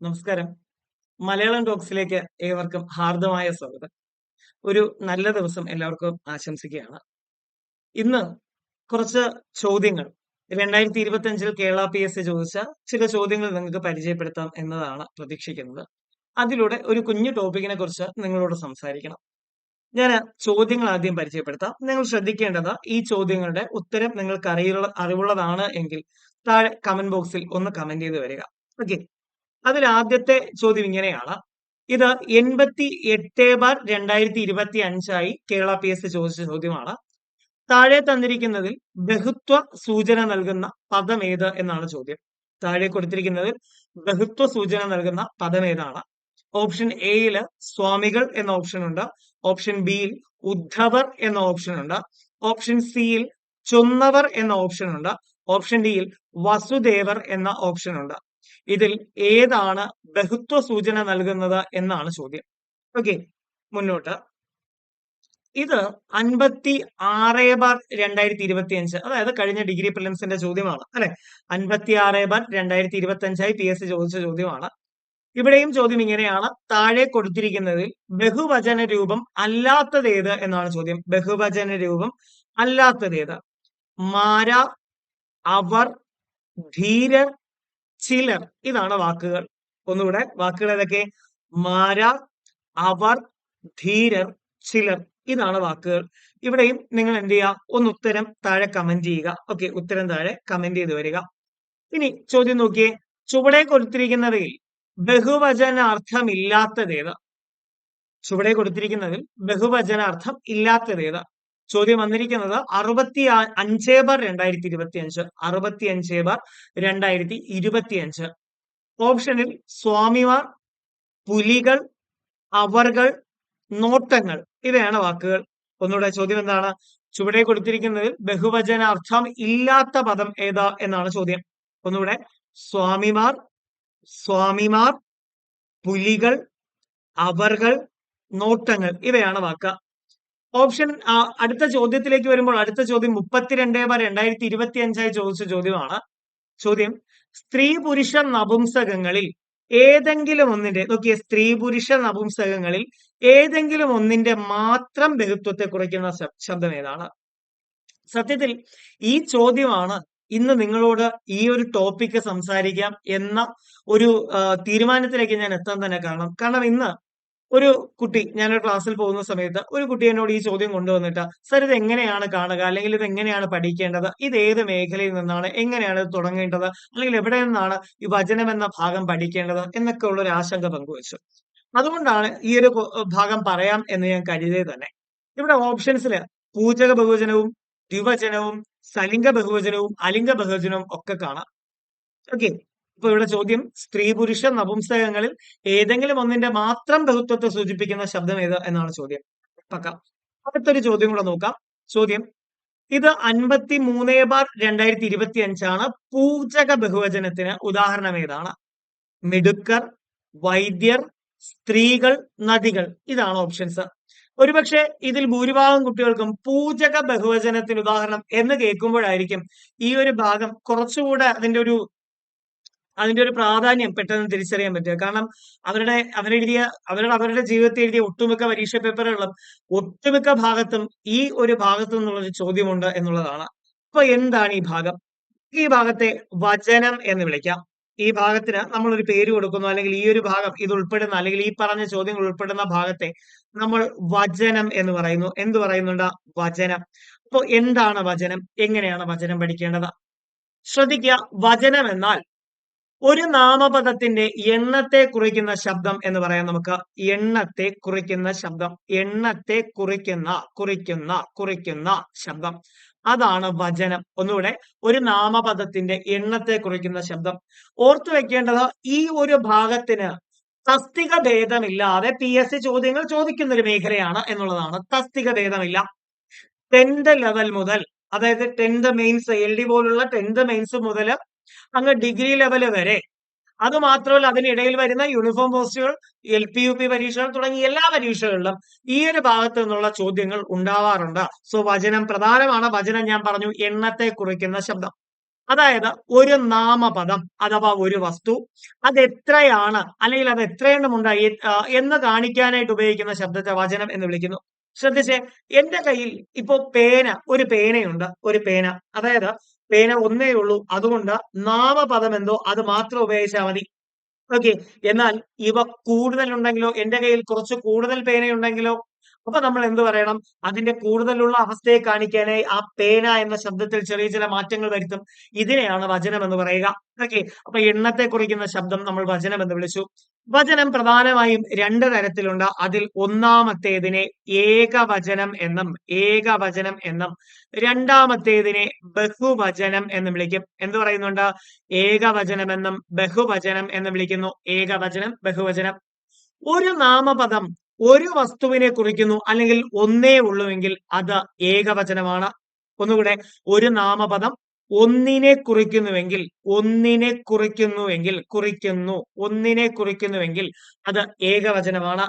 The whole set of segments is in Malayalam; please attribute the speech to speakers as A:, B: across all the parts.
A: നമസ്കാരം. മലയാളം ടോക്സിലേക്ക് ഏവർക്കും ഹാർദമായ സ്വാഗതം. ഒരു നല്ല ദിവസം എല്ലാവർക്കും ആശംസിക്കുകയാണ്. ഇന്ന് കുറച്ച് ചോദ്യങ്ങൾ 2025 കേരള PSC ചോദിച്ച ചില ചോദ്യങ്ങൾ നിങ്ങൾക്ക് പരിചയപ്പെടുത്താം എന്നതാണ് പ്രതീക്ഷിക്കുന്നത്. അതിലൂടെ ഒരു കുഞ്ഞു ടോപ്പിക്കിനെ കുറിച്ച് നിങ്ങളോട് സംസാരിക്കണം. ഞാൻ ചോദ്യങ്ങൾ ആദ്യം പരിചയപ്പെടുത്താം. നിങ്ങൾ ശ്രദ്ധിക്കേണ്ടത് ഈ ചോദ്യങ്ങളുടെ ഉത്തരം നിങ്ങൾക്ക് അറിവുള്ളതാണ് എങ്കിൽ താഴെ കമന്റ് ബോക്സിൽ ഒന്ന് കമന്റ് ചെയ്ത് വരിക. ഓക്കെ. അതിൽ ആദ്യത്തെ ചോദ്യം ഇങ്ങനെയാണ്. ഇത് 88/2025 കേരള PSC ചോദിച്ച ചോദ്യമാണ്. താഴെ തന്നിരിക്കുന്നതിൽ ബഹുത്വ സൂചന നൽകുന്ന പദം ഏത് എന്നാണ് ചോദ്യം. താഴെ കൊടുത്തിരിക്കുന്നതിൽ ബഹുത്വ സൂചന നൽകുന്ന പദം ഏതാണ്? ഓപ്ഷൻ എയില് സ്വാമികൾ എന്ന ഓപ്ഷൻ ഉണ്ട്. ഓപ്ഷൻ ബിയിൽ ഉദ്ധവർ എന്ന ഓപ്ഷൻ ഉണ്ട്. ഓപ്ഷൻ സിയിൽ ചൊന്നവർ എന്ന ഓപ്ഷൻ ഉണ്ട്. ഓപ്ഷൻ ഡിയിൽ വസുദേവർ എന്ന ഓപ്ഷൻ ഉണ്ട്. ഇതിൽ ഏതാണ് ബഹുത്വ സൂചന നൽകുന്നത് എന്നാണ് ചോദ്യം. ഓക്കെ, മുന്നോട്ട്. ഇത് 56/2025, അതായത് കഴിഞ്ഞ ഡിഗ്രി പ്രിലിംസിന്റെ ചോദ്യമാണ് അല്ലെ. 56/2025 PSC ചോദിച്ച ചോദ്യമാണ്. ഇവിടെയും ചോദ്യം ഇങ്ങനെയാണ്. താഴെ കൊടുത്തിരിക്കുന്നതിൽ ബഹുവചന രൂപം അല്ലാത്തതേത് എന്നാണ് ചോദ്യം. ബഹുവചന രൂപം അല്ലാത്തതേത്? മാര, അവർ, ധീരർ, ചിലർ. ഇതാണ് വാക്കുകൾ. ഒന്നുകൂടെ വാക്കുകൾ ഏതൊക്കെ? മാര, അവർ, ധീരർ, ചിലർ. ഇതാണ് വാക്കുകൾ. ഇവിടെയും നിങ്ങൾ എന്ത് ചെയ്യുക? ഒന്ന് ഉത്തരം താഴെ കമന്റ് ചെയ്യുക. ഓക്കെ, ഉത്തരം താഴെ കമന്റ് ചെയ്ത് വരിക. ഇനി ചോദ്യം നോക്കിയേ. ചുവടെ കൊടുത്തിരിക്കുന്നവയിൽ ബഹുവചനാർത്ഥം ഇല്ലാത്തതേത്? ചുവടെ കൊടുത്തിരിക്കുന്നതിൽ ബഹുവചനാർത്ഥം ഇല്ലാത്തതേത്? ചോദ്യം വന്നിരിക്കുന്നത് 65/2025. 65/2025. ഓപ്ഷനിൽ സ്വാമിമാർ, പുലികൾ, അവർകൾ, നോട്ടങ്ങൾ. ഇവയാണ് വാക്കുകൾ. ഒന്നുകൂടെ ചോദ്യം എന്താണ്? ചുവടെ കൊടുത്തിരിക്കുന്നതിൽ ബഹുവചനാർത്ഥം ഇല്ലാത്ത പദം ഏതാ എന്നാണ് ചോദ്യം. ഒന്നുകൂടെ. സ്വാമിമാർ, സ്വാമിമാർ, പുലികൾ, അവർകൾ, നോട്ടങ്ങൾ. ഇവയാണ് വാക്ക്. ഓപ്ഷൻ അടുത്ത ചോദ്യത്തിലേക്ക് വരുമ്പോൾ അടുത്ത ചോദ്യം 32/2025 ചോദിച്ച ചോദ്യമാണ്. ചോദ്യം: സ്ത്രീ പുരുഷ നപുംസകങ്ങളിൽ ഏതെങ്കിലും ഒന്നിന്റെ, നോക്കിയേ, സ്ത്രീ പുരുഷ നപുംസകങ്ങളിൽ ഏതെങ്കിലും ഒന്നിന്റെ മാത്രം ബഹുത്വത്തെ കുറയ്ക്കുന്ന ശബ്ദം ഏതാണ്? സത്യത്തിൽ ഈ ചോദ്യമാണ് ഇന്ന് നിങ്ങളോട് ഈ ഒരു ടോപ്പിക്ക് സംസാരിക്കാം എന്ന ഒരു തീരുമാനത്തിലേക്ക് ഞാൻ എത്താൻ തന്നെ കാരണം ഇന്ന് ഒരു കുട്ടി, ഞാനൊരു ക്ലാസ്സിൽ പോകുന്ന സമയത്ത് ഒരു കുട്ടി എന്നോട് ഈ ചോദ്യം കൊണ്ടുവന്നിട്ട്, സർ ഇത് എങ്ങനെയാണ് കാണുക, അല്ലെങ്കിൽ ഇത് എങ്ങനെയാണ് പഠിക്കേണ്ടത്, ഇത് ഏത് മേഖലയിൽ നിന്നാണ്, എങ്ങനെയാണ് ഇത് തുടങ്ങേണ്ടത്, അല്ലെങ്കിൽ എവിടെ നിന്നാണ് ഈ വചനം എന്ന ഭാഗം പഠിക്കേണ്ടത് എന്നൊക്കെ ഉള്ള ഒരു ആശങ്ക പങ്കുവച്ചു. അതുകൊണ്ടാണ് ഈ ഒരു ഭാഗം പറയാം എന്ന് ഞാൻ കരുതിയത് തന്നെ. ഇവിടെ ഓപ്ഷൻസില് പൂജക ബഹുവചനവും ദ്വിവചനവും സലിംഗ ബഹുവചനവും അലിംഗ ബഹുവചനവും ഒക്കെ കാണാം. ഓക്കെ. ഇപ്പൊ ഇവിടെ ചോദ്യം സ്ത്രീ പുരുഷ നപുംസകങ്ങളിൽ ഏതെങ്കിലും ഒന്നിന്റെ മാത്രം ബഹുത്വത്തെ സൂചിപ്പിക്കുന്ന ശബ്ദം ഏത് എന്നാണ് ചോദ്യം. പക്ക. അടുത്തൊരു ചോദ്യം കൂടെ നോക്കാം. ചോദ്യം: ഇത് 53/2025 പൂജക ബഹുവചനത്തിന് ഉദാഹരണം ഏതാണ്? മിടുക്കർ, വൈദ്യർ, സ്ത്രീകൾ, നദികൾ. ഇതാണ് ഓപ്ഷൻസ്. ഒരുപക്ഷെ ഇതിൽ ഭൂരിഭാഗം കുട്ടികൾക്കും പൂജക ബഹുവചനത്തിന് ഉദാഹരണം എന്ന് കേൾക്കുമ്പോഴായിരിക്കും ഈ ഒരു ഭാഗം കുറച്ചുകൂടെ അതിന്റെ ഒരു പ്രാധാന്യം പെട്ടെന്ന് തിരിച്ചറിയാൻ പറ്റുക. കാരണം അവരുടെ ജീവിതത്തിൽ എഴുതിയ ഒട്ടുമിക്ക പരീക്ഷ പേപ്പറുകളും ഒട്ടുമിക്ക ഭാഗത്തും ഈ ഒരു ഭാഗത്തു നിന്നുള്ളൊരു ചോദ്യമുണ്ട് എന്നുള്ളതാണ്. അപ്പൊ എന്താണ് ഈ ഭാഗം? ഈ ഭാഗത്തെ വചനം എന്ന് വിളിക്കാം. ഈ ഭാഗത്തിന് നമ്മളൊരു പേര് കൊടുക്കുന്നു, അല്ലെങ്കിൽ ഈ ഒരു ഭാഗം ഇത് ഉൾപ്പെടുന്ന, അല്ലെങ്കിൽ ഈ പറഞ്ഞ ചോദ്യങ്ങൾ ഉൾപ്പെടുന്ന ഭാഗത്തെ നമ്മൾ വചനം എന്ന് പറയുന്നു. എന്ത് പറയുന്നുണ്ട്? വചനം. അപ്പൊ എന്താണ് വചനം? എങ്ങനെയാണ് വചനം പഠിക്കേണ്ടത്? ശ്രദ്ധിക്കുക. വചനം എന്നാൽ ഒരു നാമപദത്തിന്റെ എണ്ണത്തെ കുറിക്കുന്ന ശബ്ദം എന്ന് പറയാം. നമുക്ക് എണ്ണത്തെ കുറിക്കുന്ന ശബ്ദം, എണ്ണത്തെ കുറിക്കുന്ന ശബ്ദം, അതാണ് വചനം. ഒന്നുകൂടെ, ഒരു നാമപദത്തിന്റെ എണ്ണത്തെ കുറിക്കുന്ന ശബ്ദം. ഓർത്തു വെക്കേണ്ടത് ഈ ഒരു ഭാഗത്തിന് തസ്തിക ഭേദമില്ലാതെ PSC ചോദ്യങ്ങൾ ചോദിക്കുന്ന ഒരു മേഖലയാണ് എന്നുള്ളതാണ്. തസ്തിക ഭേദമില്ല. 10th ലെവൽ മുതൽ, അതായത് 10th മെയിൻസ്, LD പോലുള്ള 10th മെയിൻസ് മുതൽ അങ്ങ് ഡിഗ്രി ലെവല് വരെ, അത് മാത്രമല്ല അതിനിടയിൽ വരുന്ന യൂണിഫോം പോസ്റ്റുകൾ, LP UP പരീക്ഷകൾ തുടങ്ങി എല്ലാ പരീക്ഷകളിലും ഈ ഒരു ഭാഗത്ത് നിന്നുള്ള ചോദ്യങ്ങൾ ഉണ്ടാവാറുണ്ട്. സോ വചനം പ്രധാനമാണ്. വചനം ഞാൻ പറഞ്ഞു, എണ്ണത്തെ കുറിക്കുന്ന ശബ്ദം. അതായത് ഒരു നാമപദം അഥവാ ഒരു വസ്തു അത് എത്രയാണ് അല്ലെങ്കിൽ അത് എത്രയെണ്ണമുണ്ട് എന്ന് കാണിക്കാനായിട്ട് ഉപയോഗിക്കുന്ന ശബ്ദത്തെ വചനം എന്ന് വിളിക്കുന്നു. ശ്രദ്ധിച്ചേ, എന്റെ കയ്യിൽ ഇപ്പോ ഒരു പേനയുണ്ട്, ഒരു പേന. അതായത് പേന ഒന്നേ ഉള്ളൂ, അതുകൊണ്ട് നാമപദം എന്തോ അത് മാത്രം ഉപയോഗിച്ചാൽ മതി. ഓക്കെ. എന്നാൽ ഇവ കൂടുതലുണ്ടെങ്കിലോ, എന്റെ കയ്യിൽ കുറച്ച് കൂടുതൽ പേനയുണ്ടെങ്കിലോ, അപ്പൊ നമ്മൾ എന്ത് പറയണം? അതിന്റെ കൂടുതലുള്ള അവസ്ഥയെ കാണിക്കാനായി ആ പേന എന്ന ശബ്ദത്തിൽ ചെറിയ ചില മാറ്റങ്ങൾ വരുത്തും. ഇതിനെയാണ് വചനം എന്ന് പറയുക. ഓക്കെ. അപ്പൊ എണ്ണത്തെ കുറിക്കുന്ന ശബ്ദം നമ്മൾ വചനം എന്ന് വിളിച്ചു. വചനം പ്രധാനമായും രണ്ട് തരത്തിലുണ്ട്. അതിൽ ഒന്നാമത്തേതിനെ ഏകവചനം എന്നും രണ്ടാമത്തേതിനെ ബഹുവചനം എന്നും വിളിക്കും. എന്ത് പറയുന്നുണ്ട്? ഏകവചനമെന്നും ബഹുവചനം എന്നും വിളിക്കുന്നു. ഏകവചനം, ബഹുവചനം. ഒരു നാമപദം ഒരു വസ്തുവിനെ കുറിക്കുന്നു അല്ലെങ്കിൽ ഒന്നേ ഉള്ളുവെങ്കിൽ അത് ഏകവചനമാണ്. ഒന്നുകൂടെ, ഒരു നാമപദം ഒന്നിനെ കുറിക്കുന്നുവെങ്കിൽ അത് ഏകവചനമാണ്.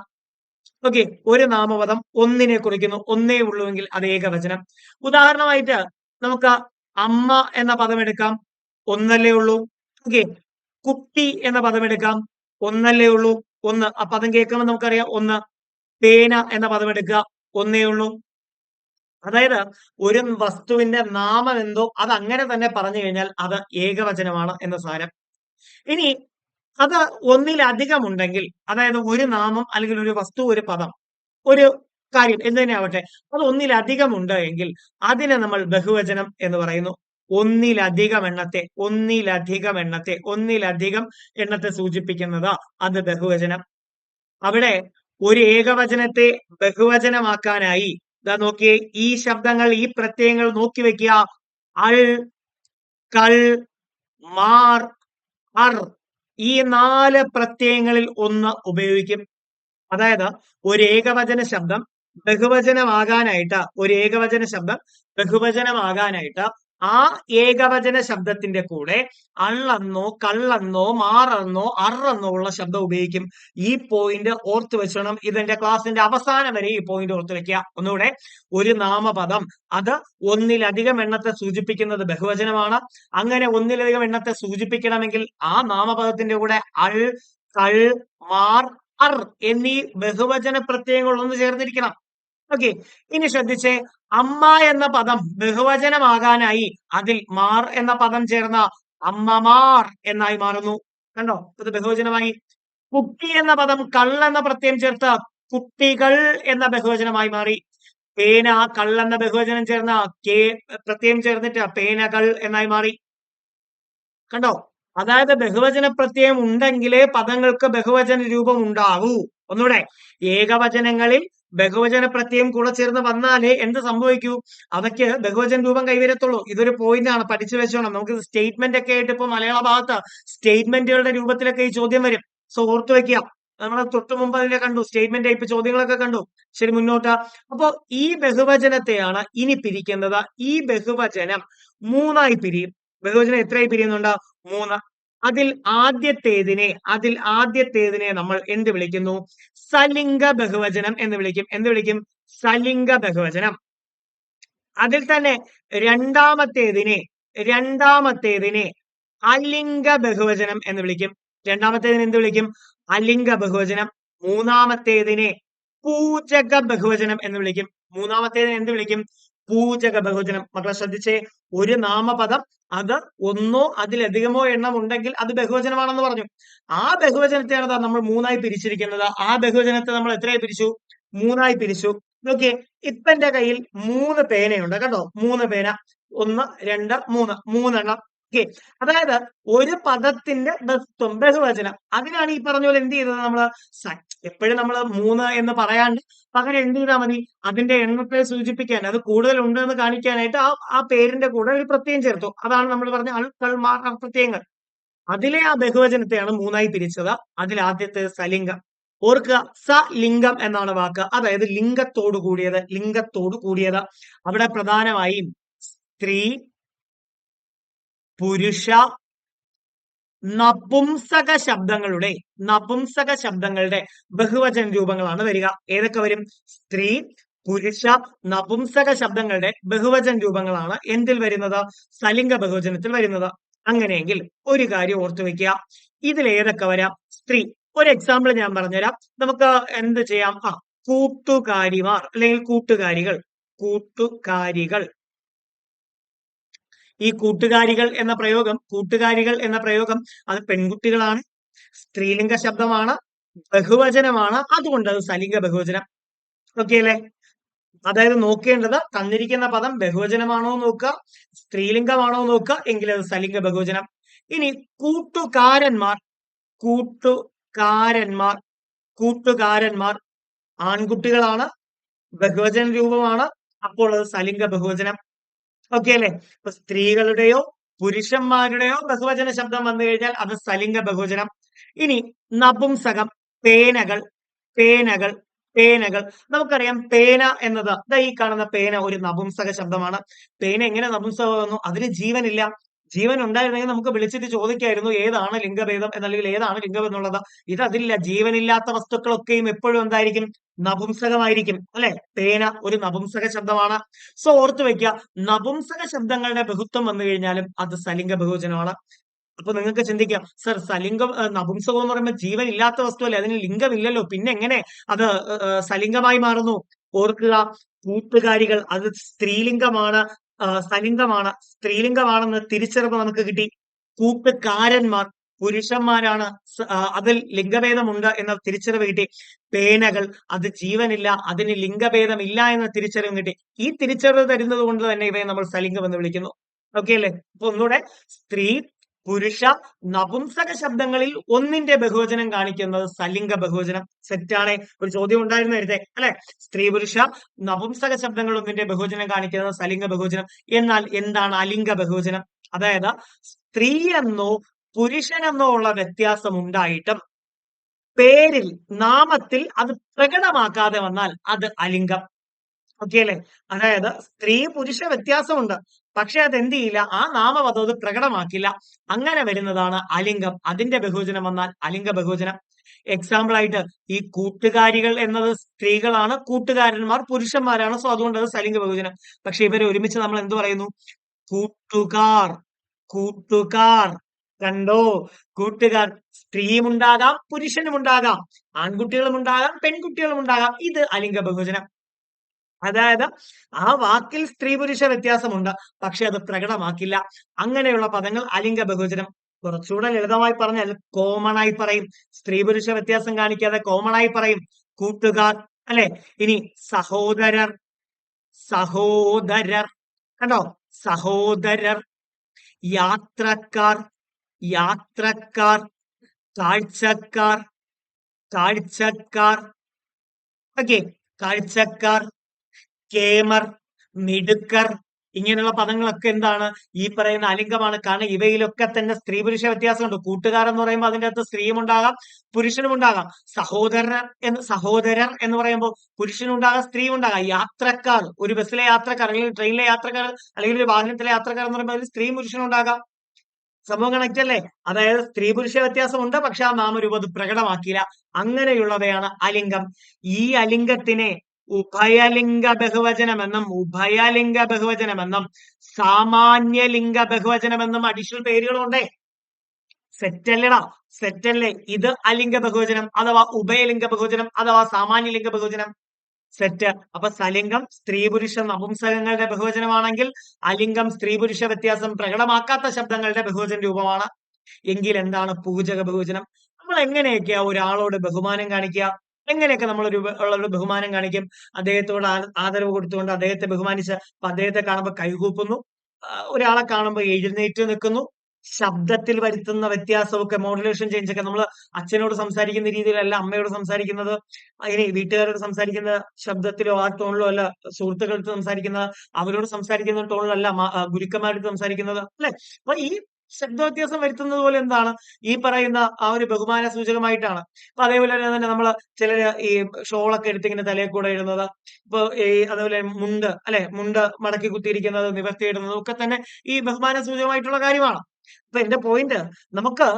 A: ഓക്കെ. ഒരു നാമപദം ഒന്നിനെ കുറിക്കുന്നു, ഒന്നേ ഉള്ളുവെങ്കിൽ അത് ഏകവചനം. ഉദാഹരണമായിട്ട് നമുക്ക് അമ്മ എന്ന പദം എടുക്കാം, ഒന്നല്ലേ ഉള്ളൂ. ഓക്കെ. കുട്ടി എന്ന പദം എടുക്കാം, ഒന്നല്ലേ ഉള്ളൂ, ഒന്ന്. ആ പദം കേൾക്കുമ്പോൾ നമുക്കറിയാം ഒന്ന്. പേന എന്ന പദം എടുക്കുക, ഒന്നേ ഉള്ളൂ. അതായത് ഒരു വസ്തുവിന്റെ നാമം എന്തോ അത് അങ്ങനെ തന്നെ പറഞ്ഞു കഴിഞ്ഞാൽ അത് ഏകവചനമാണ് എന്ന സാരം. ഇനി അത് ഒന്നിലധികം ഉണ്ടെങ്കിൽ, അതായത് ഒരു നാമം അല്ലെങ്കിൽ ഒരു വസ്തു, ഒരു പദം, ഒരു കാര്യം എന്ത് തന്നെ ആവട്ടെ, അത് ഒന്നിലധികം ഉണ്ട് എങ്കിൽ അതിനെ നമ്മൾ ബഹുവചനം എന്ന് പറയുന്നു. ഒന്നിലധികം എണ്ണത്തെ സൂചിപ്പിക്കുന്നത് അത് ബഹുവചനം. അവിടെ ഒരു ഏകവചനത്തെ ബഹുവചനമാക്കാനായി നോക്കിയേ, ഈ ശബ്ദങ്ങൾ, ഈ പ്രത്യയങ്ങൾ നോക്കി വെക്കുക. അൾ, കൾ, മാർ, അർ, ഈ 4 പ്രത്യയങ്ങളിൽ ഒന്ന് ഉപയോഗിക്കും. അതായത് ഒരു ഏകവചന ശബ്ദം ബഹുവചനമാകാനായിട്ട് ആ ഏകവചന ശബ്ദത്തിന്റെ കൂടെ അള്ളെന്നോ, കള്ളെന്നോ, മാറെന്നോ, അറെന്നോ ഉള്ള ശബ്ദം ഉപയോഗിക്കും. ഈ പോയിന്റ് ഓർത്ത് വെച്ചോണം. ഇതെന്റെ ക്ലാസിന്റെ അവസാനം വരെ ഈ പോയിന്റ് ഓർത്ത് വെക്കുക. ഒന്നുകൂടെ, ഒരു നാമപദം അത് ഒന്നിലധികം എണ്ണത്തെ സൂചിപ്പിക്കുന്നത് ബഹുവചനമാണ്. അങ്ങനെ ഒന്നിലധികം എണ്ണത്തെ സൂചിപ്പിക്കണമെങ്കിൽ ആ നാമപദത്തിന്റെ കൂടെ അൾ, കൾ, മാർ, അർ എന്നീ ബഹുവചന പ്രത്യയങ്ങൾ ഒന്ന് ചേർന്നിരിക്കണം. ഓക്കെ. ഇനി ശ്രദ്ധിച്ചേ, അമ്മ എന്ന പദം ബഹുവചനമാകാനായി അതിൽ മാർ എന്ന പദം ചേർന്ന അമ്മമാർ എന്നായി മാറുന്നു. കണ്ടോ? ഇത് ബഹുവചനമായി. കുട്ടി എന്ന പദം എന്ന പ്രത്യയം ചേർത്ത് കുട്ടികൾ എന്ന ബഹുവചനമായി മാറി. പേന, എന്ന ബഹുവചനം ചേർന്ന പ്രത്യയം ചേർന്നിട്ട് പേനകൾ എന്നായി മാറി. കണ്ടോ? അതായത് ബഹുവചന പ്രത്യയം ഉണ്ടെങ്കിലേ പദങ്ങൾക്ക് ബഹുവചന രൂപം ഉണ്ടാവൂ. ഒന്നുകൂടെ, ഏകവചനങ്ങളിൽ ബഹുവചന പ്രത്യയം കൂടെ ചേർന്ന് വന്നാലേ എന്ത് സംഭവിക്കൂ? അവയ്ക്ക് ബഹുവചന രൂപം കൈവരത്തുള്ളൂ. ഇതൊരു പോയിന്റ് ആണ്, പഠിച്ചു വെച്ചോണം. നമുക്ക് സ്റ്റേറ്റ്മെന്റ് ഒക്കെ ആയിട്ട് ഇപ്പൊ മലയാള ഭാഗത്ത് സ്റ്റേറ്റ്മെന്റുകളുടെ രൂപത്തിലൊക്കെ ഈ ചോദ്യം വരും. സോ ഓർത്തു വെക്കുക. നമ്മൾ തൊട്ടു മുമ്പ് അതിനെ കണ്ടു, സ്റ്റേറ്റ്മെന്റ് ടൈപ്പ് ചോദ്യങ്ങളൊക്കെ കണ്ടു. ശരി, മുന്നോട്ട്. അപ്പോ ഈ ബഹുവചനത്തെയാണ് ഇനി പിരിക്കുന്നത്. ഈ ബഹുവചനം 3ആയി പിരിയും. ബഹുവചനം എത്രയായി പിരിയുന്നുണ്ട്? 3. അതിൽ ആദ്യത്തേതിനെ നമ്മൾ എന്ത് വിളിക്കുന്നു? സലിംഗ ബഹുവചനം എന്ന് വിളിക്കും. എന്ത് വിളിക്കും? സലിംഗ ബഹുവചനം. അതിൽ തന്നെ രണ്ടാമത്തേതിനെ അലിംഗ ബഹുവചനം എന്ന് വിളിക്കും. രണ്ടാമത്തേതിനെ എന്ത് വിളിക്കും? അലിംഗ ബഹുവചനം. മൂന്നാമത്തേതിനെ പൂജക ബഹുവചനം എന്ന് വിളിക്കും. മൂന്നാമത്തേതിനെ എന്ത് വിളിക്കും? പൂജക ബഹുവചനം. മക്കളെ ശ്രദ്ധിച്ചേ, ഒരു നാമപദം അത് ഒന്നോ അതിലധികമോ എണ്ണം ഉണ്ടെങ്കിൽ അത് ബഹുവചനമാണെന്ന് പറഞ്ഞു. ആ ബഹുവചനത്തെയാണ് നമ്മൾ 3ആയി പിരിച്ചിരിക്കുന്നത്. ആ ബഹുവചനത്തെ നമ്മൾ എത്രയായി പിരിച്ചു? 3ആയി പിരിച്ചു. നോക്കിയേ, ഇപ്പൊ എന്റെ കയ്യിൽ 3 പേനയുണ്ട്. കണ്ടോ? 3 പേന. 1, 2, 3. 3 എണ്ണം. ഓക്കെ. അതായത് ഒരു പദത്തിന്റെ ബഹുവചനം. അതിനാണ് ഈ പറഞ്ഞ പോലെ എന്ത് ചെയ്തത്? നമ്മള് എപ്പോഴും നമ്മൾ 3 എന്ന് പറയാണ്ട് പകരം എന്ത് ചെയ്താൽ മതി? അതിന്റെ എണ്ണത്തെ സൂചിപ്പിക്കാൻ, അത് കൂടുതൽ ഉണ്ട് എന്ന് കാണിക്കാനായിട്ട് ആ പേരിന്റെ കൂടെ ഒരു പ്രത്യയം ചേർത്തു. അതാണ് നമ്മൾ പറഞ്ഞ അൾ, കൾ, മാർ, അർ പ്രത്യയങ്ങൾ. അതിലെ ആ ബഹുവചനത്തെയാണ് 3ആയി പിരിച്ചത്. അതിൽ ആദ്യത്തെ സലിംഗം. ഓർക്കുക, സലിംഗം എന്നാണ് വാക്ക്. അതായത് ലിംഗത്തോട് കൂടിയത്. അവിടെ പ്രധാനമായും സ്ത്രീ, പുരുഷ, നപുംസക ശബ്ദങ്ങളുടെ ബഹുവചന രൂപങ്ങളാണ് വരിക. ഏതൊക്കെ വരും? സ്ത്രീ, പുരുഷ നപുംസക ശബ്ദങ്ങളുടെ ബഹുവചന രൂപങ്ങളാണ് എന്തിൽ വരുന്നത്? സലിംഗ ബഹുവചനത്തിൽ വരുന്നത്. അങ്ങനെയെങ്കിൽ ഒരു കാര്യം ഓർത്തു വെക്കുക, ഇതിൽ ഏതൊക്കെ വരാം? സ്ത്രീ. ഒരു എക്സാമ്പിൾ ഞാൻ പറഞ്ഞുതരാം. നമുക്ക് എന്ത് ചെയ്യാം? കൂട്ടുകാരിമാർ അല്ലെങ്കിൽ കൂട്ടുകാരികൾ. കൂട്ടുകാരികൾ. ഈ കൂട്ടുകാരികൾ എന്ന പ്രയോഗം അത് പെൺകുട്ടികളാണ്, സ്ത്രീലിംഗ ശബ്ദമാണ്, ബഹുവചനമാണ്, അതുകൊണ്ട് അത് സലിംഗ ബഹുവചനം. ഓക്കെ അല്ലേ? അതായത് നോക്കേണ്ടത് തന്നിരിക്കുന്ന പദം ബഹുവചനമാണോ നോക്കുക, സ്ത്രീലിംഗമാണോ നോക്കുക, എങ്കിൽ അത് സലിംഗ ബഹുവചനം. ഇനി കൂട്ടുകാരന്മാർ. കൂട്ടുകാരന്മാർ. കൂട്ടുകാരന്മാർ ആൺകുട്ടികളാണ്, ബഹുവചന രൂപമാണ്, അപ്പോൾ അത് സലിംഗ ബഹുവചനം. ഓക്കെ അല്ലേ? ഇപ്പൊ സ്ത്രീകളുടെയോ പുരുഷന്മാരുടെയോ ബഹുവചന ശബ്ദം വന്നു കഴിഞ്ഞാൽ അത് സലിംഗ ബഹുവചനം. ഇനി നപുംസകം. പേനകൾ. പേനകൾ. പേനകൾ. നമുക്കറിയാം പേന എന്നത് ഈ കാണുന്ന പേന ഒരു നപുംസക ശബ്ദമാണ്. പേന എങ്ങനെ നപുംസകം വന്നു? അതിന് ജീവനില്ല. ജീവൻ ഉണ്ടായിരുന്നെങ്കിൽ നമുക്ക് വിളിച്ചിട്ട് ചോദിക്കായിരുന്നു ഏതാണ് ലിംഗഭേദം എന്നല്ലെങ്കിൽ ഏതാണ് ലിംഗം എന്നുള്ളത്. ഇത് അതില്ല. ജീവനില്ലാത്ത വസ്തുക്കളൊക്കെയും എപ്പോഴും എന്തായിരിക്കും? നപുംസകമായിരിക്കും അല്ലെ? പേന ഒരു നപുംസക ശബ്ദമാണ്. സോ ഓർത്തു വെക്കുക, നപുംസക ശബ്ദങ്ങളുടെ ബഹുത്വം വന്നു കഴിഞ്ഞാലും അത് സലിംഗ ബഹുവചനമാണ്. അപ്പൊ നിങ്ങൾക്ക് ചിന്തിക്കാം, സർ സലിംഗം നപുംസകം എന്ന് പറയുമ്പോൾ ജീവൻ ഇല്ലാത്ത വസ്തുവല്ലേ, അതിന് ലിംഗമില്ലല്ലോ, പിന്നെ എങ്ങനെ അത് സലിംഗമായി മാറുന്നു? ഓർക്കുക, കൂട്ടുകാരികൾ അത് സ്ത്രീലിംഗമാണ്, സലിംഗമാണ്, സ്ത്രീലിംഗമാണെന്ന് തിരിച്ചറിവ് നമുക്ക് കിട്ടി. കൂട്ടുകാരന്മാർ പുരുഷന്മാരാണ്, അതിൽ ലിംഗഭേദമുണ്ട് എന്ന തിരിച്ചറിവ് കിട്ടി. പേനകൾ അത് ജീവനില്ല, അതിന് ലിംഗഭേദമില്ല എന്ന തിരിച്ചറിവ് കിട്ടി. ഈ തിരിച്ചറിവ് തരുന്നത് കൊണ്ട് തന്നെ ഇവയെ നമ്മൾ സലിംഗം എന്ന് വിളിക്കുന്നു. ഓക്കെ അല്ലേ? അപ്പൊ ഒന്നുകൂടെ, സ്ത്രീ പുരുഷ നപുംസക ശബ്ദങ്ങളിൽ ഒന്നിന്റെ ബഹുവചനം കാണിക്കുന്നത് സലിംഗ ബഹുവചനം. സെറ്റാണ്. ഒരു ചോദ്യം ഉണ്ടായിരുന്നു നേരത്തെ അല്ലെ? സ്ത്രീ പുരുഷ നപുംസക ശബ്ദങ്ങൾ ഒന്നിന്റെ ബഹുവചനം കാണിക്കുന്നത് സലിംഗ ബഹുവചനം. എന്നാൽ എന്താണ് അലിംഗ ബഹുവചനം? അതായത് സ്ത്രീ എന്നോ പുരുഷനെന്നോ ഉള്ള വ്യത്യാസം ഉണ്ടായിട്ടും പേരിൽ നാമത്തിൽ അത് പ്രകടമാക്കാതെ വന്നാൽ അത് അലിംഗം. ഓക്കെ അല്ലേ? അതായത് സ്ത്രീ പുരുഷ വ്യത്യാസമുണ്ട്, പക്ഷെ അത് എന്ത് ചെയ്യില്ല, ആ നാമപദം അത് പ്രകടമാക്കില്ല. അങ്ങനെ വരുന്നതാണ് അലിംഗം. അതിന്റെ ബഹുവചനം വന്നാൽ അലിംഗ ബഹുവചനം. എക്സാമ്പിൾ ആയിട്ട് ഈ കൂട്ടുകാരികൾ എന്നത് സ്ത്രീകളാണ്, കൂട്ടുകാരന്മാർ പുരുഷന്മാരാണ്. സോ അതുകൊണ്ട് അത് സലിംഗ ബഹുവചനം. പക്ഷെ ഇവരെ ഒരുമിച്ച് നമ്മൾ എന്ത് പറയുന്നു? കൂട്ടുകാർ. കൂട്ടുകാർ. കണ്ടോ? കൂട്ടുകാർ. സ്ത്രീയും ഉണ്ടാകാം, പുരുഷനും ഉണ്ടാകാം, ആൺകുട്ടികളും ഉണ്ടാകാം, പെൺകുട്ടികളും ഉണ്ടാകാം. ഇത് അലിംഗ ബഹുവചനം. അതായത് ആ വാക്കിൽ സ്ത്രീ പുരുഷ വ്യത്യാസമുണ്ട്, പക്ഷെ അത് പ്രകടമാക്കില്ല. അങ്ങനെയുള്ള പദങ്ങൾ അലിംഗ ബഹുവചനം. കുറച്ചുകൂടെ ലളിതമായി പറഞ്ഞാൽ കോമൺ ആയി പറയും. സ്ത്രീ പുരുഷ വ്യത്യാസം കാണിക്കാതെ കോമൺ ആയി പറയും. കൂട്ടുകാർ അല്ലെ? ഇനി സഹോദരർ. സഹോദരർ. കണ്ടോ? സഹോദരർ. യാത്രക്കാർ. യാത്രക്കാർ. കാഴ്ചക്കാർ. കാഴ്ചക്കാർ. ഓക്കെ, കാഴ്ചക്കാർ. കേമർ. മിടുക്കർ. ഇങ്ങനെയുള്ള പദങ്ങളൊക്കെ എന്താണ്? ഈ പറയുന്ന അലിംഗമാണ്. കാരണം ഇവയിലൊക്കെ തന്നെ സ്ത്രീ പുരുഷ വ്യത്യാസമുണ്ട്. കൂട്ടുകാർ എന്ന് പറയുമ്പോൾ അതിന്റെ അകത്ത് സ്ത്രീയും ഉണ്ടാകാം, പുരുഷനും ഉണ്ടാകാം. സഹോദരർ എന്ന് പറയുമ്പോൾ പുരുഷനും ഉണ്ടാകാം, സ്ത്രീയും ഉണ്ടാകാം. യാത്രക്കാർ, ഒരു ബസ്സിലെ യാത്രക്കാർ അല്ലെങ്കിൽ ട്രെയിനിലെ യാത്രക്കാർ അല്ലെങ്കിൽ ഒരു വാഹനത്തിലെ യാത്രക്കാർ എന്ന് പറയുമ്പോൾ അതിൽ സ്ത്രീയും പുരുഷനും ഉണ്ടാകാം. സംഭവം കണക്ട് അല്ലേ? അതായത് സ്ത്രീ പുരുഷ വ്യത്യാസമുണ്ട്, പക്ഷെ ആ നാമരൂപം അത് പ്രകടമാക്കിയില്ല. അങ്ങനെയുള്ളവയാണ് അലിംഗം. ഈ അലിംഗത്തിനെ ഉഭയലിംഗ ബഹുവചനമെന്നും സാമാന്യലിംഗ ബഹുവചനമെന്നും അഡീഷണൽ പേരുകളുണ്ടേ. സെറ്റല്ലടാ, സെറ്റല്ലേ? ഇത് അലിംഗ ബഹുവചനം അഥവാ ഉഭയലിംഗ ബഹുവചനം അഥവാ സാമാന്യലിംഗ ബഹുവചനം. സെറ്റ്. അപ്പൊ സലിംഗം സ്ത്രീ പുരുഷ നപുംസകങ്ങളുടെ ബഹുവചനമാണെങ്കിൽ അലിംഗം സ്ത്രീ പുരുഷ വ്യത്യാസം പ്രകടമാക്കാത്ത ശബ്ദങ്ങളുടെ ബഹുവചന രൂപമാണ്. എങ്കിൽ എന്താണ് പൂജക ബഹുവചനം? നമ്മൾ എങ്ങനെയൊക്കെയാ ഒരാളോട് ബഹുമാനം കാണിക്കുക? എങ്ങനെയൊക്കെ നമ്മൾ ഒരു ബഹുമാനം കാണിക്കും? അദ്ദേഹത്തോട് ആദരവ് കൊടുത്തുകൊണ്ട് അദ്ദേഹത്തെ ബഹുമാനിച്ച് അദ്ദേഹത്തെ കാണുമ്പോൾ കൈകൂപ്പുന്നു, ഒരാളെ കാണുമ്പോൾ എഴുന്നേറ്റ് നിൽക്കുന്നു, ശബ്ദത്തിൽ വരുത്തുന്ന വ്യത്യാസമൊക്കെ മോഡുലേഷൻ ചേഞ്ച് ഒക്കെ നമ്മൾ അച്ഛനോട് സംസാരിക്കുന്ന രീതിയിലല്ല അമ്മയോട് സംസാരിക്കുന്നത്, ഇനി വീട്ടുകാരോട് സംസാരിക്കുന്ന ശബ്ദത്തിലോ ആ ടോണിലോ അല്ല, സുഹൃത്തുക്കളടുത്ത് സംസാരിക്കുന്നത് അവരോട് സംസാരിക്കുന്ന ടോണിലല്ല, ഗുരുക്കന്മാരുടെ സംസാരിക്കുന്നത് അല്ലെ? അപ്പൊ ഈ ശബ്ദ വ്യത്യാസം വരുത്തുന്നത് പോലെ എന്താണ് ഈ പറയുന്ന ആ ഒരു ബഹുമാന സൂചകമായിട്ടാണ്. അപ്പൊ അതേപോലെ തന്നെ നമ്മള് ചിലര് ഈ ഷോളൊക്കെ എടുത്തിങ്ങനെ തലയിൽ കൂടെ ഇടുന്നത്, ഇപ്പൊ ഈ അതേപോലെ മുണ്ട് അല്ലെ, മുണ്ട് മടക്കി കുത്തിയിരിക്കുന്നത്, നിവർത്തിയിടുന്നത് ഒക്കെ തന്നെ ഈ ബഹുമാന സൂചകമായിട്ടുള്ള കാര്യമാണ്. അപ്പൊ എന്റെ പോയിന്റ്, നമുക്ക്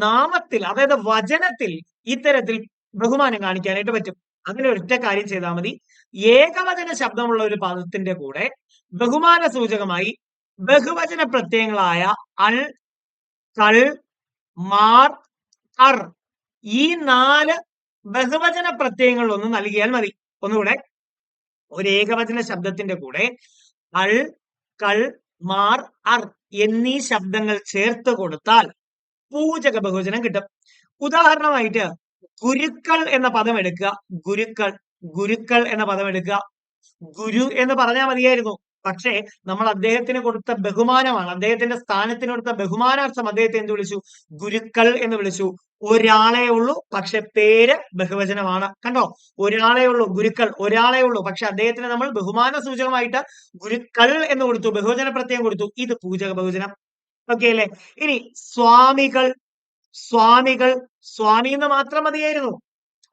A: നാമത്തിൽ അതായത് വചനത്തിൽ ഇത്തരത്തിൽ ബഹുമാനം കാണിക്കാനായിട്ട് പറ്റും. അങ്ങനെ ഒറ്റ കാര്യം ചെയ്താൽ മതി. ഏകവചന ശബ്ദമുള്ള ഒരു പദത്തിന്റെ കൂടെ ബഹുമാന സൂചകമായി ബഹുവചന പ്രത്യയങ്ങളായ അൾ, കൾ, മാർ, അർ ഈ 4 ബഹുവചന പ്രത്യയങ്ങൾ ഒന്ന് നൽകിയാൽ മതി. ഒന്നുകൂടെ, ഒരു ഏകവചന ശബ്ദത്തിന്റെ കൂടെ അൾ, കൾ, മാർ, അർ എന്നീ ശബ്ദങ്ങൾ ചേർത്ത് കൊടുത്താൽ പൂജക ബഹുവചനം കിട്ടും. ഉദാഹരണമായിട്ട് ഗുരുക്കൾ എന്ന പദം എടുക്കുക. ഗുരുക്കൾ, ഗുരുക്കൾ എന്ന പദം എടുക്കുക. ഗുരു എന്ന് പറഞ്ഞാൽ മതിയായിരുന്നു. പക്ഷേ നമ്മൾ അദ്ദേഹത്തിന് കൊടുത്ത ബഹുമാനമാണ്, അദ്ദേഹത്തിന്റെ സ്ഥാനത്തിന് കൊടുത്ത ബഹുമാനാർത്ഥം അദ്ദേഹത്തെ എന്ത് വിളിച്ചു? ഗുരുക്കൾ എന്ന് വിളിച്ചു. ഒരാളെ ഉള്ളൂ, പക്ഷെ പേര് ബഹുവചനമാണ്. കണ്ടോ, ഒരാളെ ഉള്ളൂ, ഗുരുക്കൾ ഒരാളെ ഉള്ളൂ, പക്ഷെ അദ്ദേഹത്തിന് നമ്മൾ ബഹുമാന സൂചകമായിട്ട് ഗുരുക്കൾ എന്ന് കൊടുത്തു, ബഹുവചന പ്രത്യയം കൊടുത്തു. ഇത് പൂജക ബഹുവചനം. ഓക്കെ അല്ലേ? ഇനി സ്വാമികൾ, സ്വാമികൾ, സ്വാമി എന്ന് മാത്രം മതിയായിരുന്നു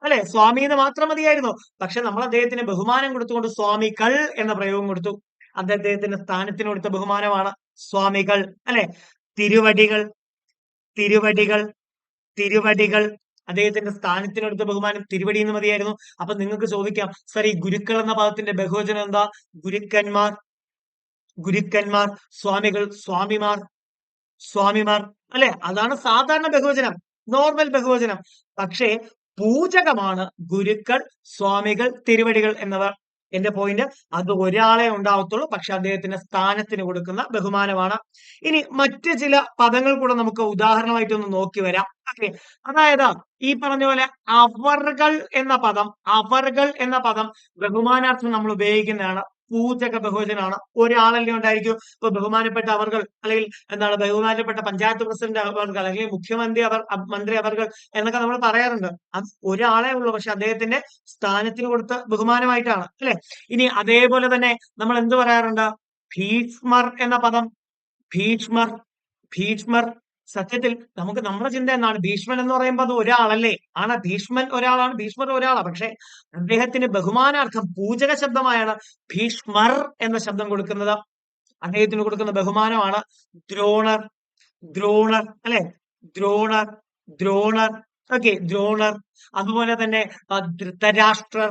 A: അല്ലെ? സ്വാമി എന്ന് മാത്രം മതിയായിരുന്നു. പക്ഷെ നമ്മൾ അദ്ദേഹത്തിന് ബഹുമാനം കൊടുത്തുകൊണ്ട് സ്വാമികൾ എന്ന പ്രയോഗം കൊടുത്തു. അത് അദ്ദേഹത്തിന്റെ സ്ഥാനത്തിന് കൊടുത്ത ബഹുമാനമാണ്. സ്വാമികൾ അല്ലെ? തിരുവടികൾ, തിരുവടികൾ, തിരുവടികൾ അദ്ദേഹത്തിന്റെ സ്ഥാനത്തിന് കൊടുത്ത ബഹുമാനം തിരുവടി എന്ന് മതിയായിരുന്നു. അപ്പൊ നിങ്ങൾക്ക് ചോദിക്കാം, സർ ഈ ഗുരുക്കൾ എന്ന പദത്തിന്റെ ബഹുവചനം എന്താ? ഗുരുക്കന്മാർ, ഗുരുക്കന്മാർ. സ്വാമികൾ, സ്വാമിമാർ, സ്വാമിമാർ അല്ലെ? അതാണ് സാധാരണ ബഹുവചനം, നോർമൽ ബഹുവചനം. പക്ഷേ പൂജകമാണ് ഗുരുക്കൾ, സ്വാമികൾ, തിരുവടികൾ എന്നിവർ. എന്റെ പോയിന്റ്, അത് ഒരാളെ ഉണ്ടാവത്തുള്ളൂ, പക്ഷെ അദ്ദേഹത്തിന്റെ സ്ഥാനത്തിന് കൊടുക്കുന്ന ബഹുമാനമാണ്. ഇനി മറ്റ് ചില പദങ്ങൾ കൂടെ നമുക്ക് ഉദാഹരണമായിട്ടൊന്ന് നോക്കി വരാം. ഓക്കെ, അതായത് ഈ പറഞ്ഞ പോലെ അവർകൾ എന്ന പദം, അവർകൾ എന്ന പദം ബഹുമാനാർത്ഥം നമ്മൾ ഉപയോഗിക്കുന്നതാണ്. പൂജക ബഹുവചനാണ്. ഒരാളല്ലേ ഉണ്ടായിരിക്കും. ഇപ്പൊ ബഹുമാനപ്പെട്ട അവർകൾ, അല്ലെങ്കിൽ എന്താണ് ബഹുമാനപ്പെട്ട പഞ്ചായത്ത് പ്രസിഡന്റ് അവർകൾ, അല്ലെങ്കിൽ മുഖ്യമന്ത്രി മന്ത്രി അവർകൾ എന്നൊക്കെ നമ്മൾ പറയാറുണ്ട്. അത് ഒരാളെ ഉള്ളൂ, പക്ഷെ അദ്ദേഹത്തിന്റെ സ്ഥാനത്തിന് കൊടുത്ത ബഹുമാനമായിട്ടാണ് അല്ലെ? ഇനി അതേപോലെ തന്നെ നമ്മൾ എന്ത് പറയാറുണ്ട്? ഭീഷ്മർ എന്ന പദം, ഭീഷ്മർ, ഭീഷ്മർ. സത്യത്തിൽ നമുക്ക് നമ്മുടെ ചിന്ത എന്നാണ്, ഭീഷ്മൻ എന്ന് പറയുമ്പോൾ അത് ഒരാളല്ലേ? ആണ്, ഭീഷ്മൻ ഒരാളാണ്, ഭീഷ്മർ ഒരാളാണ്. പക്ഷെ അദ്ദേഹത്തിന് ബഹുമാനാർത്ഥം പൂജക ശബ്ദമായാണ് ഭീഷ്മർ എന്ന ശബ്ദം കൊടുക്കുന്നത്. അദ്ദേഹത്തിന് കൊടുക്കുന്ന ബഹുമാനമാണ് ദ്രോണർ, ദ്രോണർ അല്ലെ? ദ്രോണർ, ദ്രോണർ. ഓക്കെ, ദ്രോണർ. അതുപോലെ തന്നെ ധൃതരാഷ്ട്രർ,